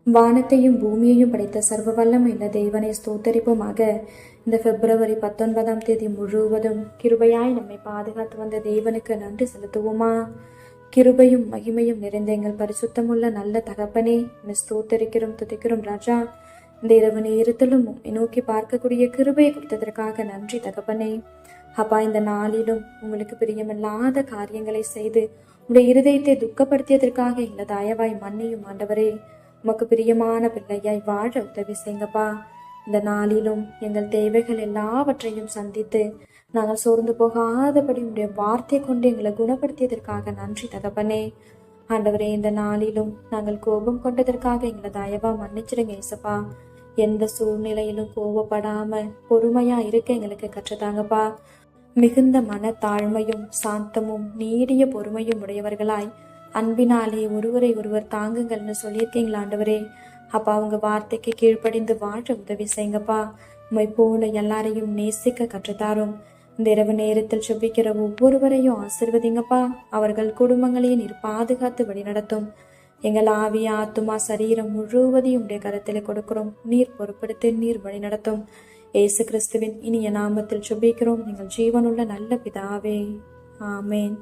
வானத்தையும் பூமியையும் படைத்த சர்வ வல்லமையுள்ள தேவனை ஸ்தோத்தரிப்போமாக. இந்த பிப்ரவரி 19ஆம் தேதி முழுவதும் கிருபையாய் நம்மை பாதுகாத்து வந்த தேவனுக்கு நன்றி செலுத்துவோமா? கிருபையும் மகிமையும் நிறைந்த எங்கள் பரிசுத்தமுள்ள நல்ல தகப்பனே, ஸ்தோத்தரிக்கிறோம், துதிக்கிறோம் ராஜா. இந்த இரவு நேரத்திலும் நோக்கி பார்க்கக்கூடிய கிருபையை கொடுத்ததற்காக நன்றி தகப்பனே. அப்பா, இந்த நாளிலும் உங்களுக்கு பிரியமில்லாத காரியங்களை செய்து உடைய இருதயத்தை துக்கப்படுத்தியதற்காக எங்களை தயவாய் மன்னியும் ஆண்டவரே. உமக்கு பிரியமான பிள்ளையாய் வாழ உதவி செய்யுங்கப்பா. இந்த நாளிலும் எங்கள் தேவைகள் எல்லாவற்றையும் சந்தித்து நாங்கள் சோர்ந்து போகாதபடி உடைய வார்த்தை கொண்டு எங்களை குணப்படுத்தியதற்காக நன்றி தகப்பனே. ஆண்டவரே, இந்த நாளிலும் நாங்கள் கோபம் கொண்டதற்காக எங்களை தயவா மன்னிச்சிடுங்க ஏசப்பா. எந்த சூழ்நிலையிலும் கோபப்படாம பொறுமையா இருக்க எங்களுக்கு கற்றுதாங்கப்பா. மிகுந்த மன தாழ்மையும் சாந்தமும் நீடிய பொறுமையும் உடையவர்களாய் அன்பினாலே ஒருவரை ஒருவர் தாங்குங்கள்னு சொல்லியிருக்கீங்களா ஆண்டவரே. அப்பா, உங்க வார்த்தைக்கு கீழ்ப்படிந்து வாழ உதவி செய்யுங்கப்பா. உம்மை போல எல்லாரையும் நேசிக்க கற்றுத்தாரும். இந்த இரவு நேரத்தில் செபிக்கிற ஒவ்வொருவரையும் ஆசிர்வதிங்கப்பா. அவர்கள் குடும்பங்களையும் நீர் பாதுகாத்து வழிநடத்தும். எங்கள் ஆவி, ஆத்துமா, சரீரம் முழுவதையும் உடைய கருத்திலே கொடுக்கிறோம். நீர் பொறுப்படுத்தி நீர் வழிநடத்தும். இயேசு கிறிஸ்துவின் இனிய நாமத்தில் செபிக்கிறோம் எங்கள் ஜீவனுள்ள நல்ல பிதாவே, ஆமேன்.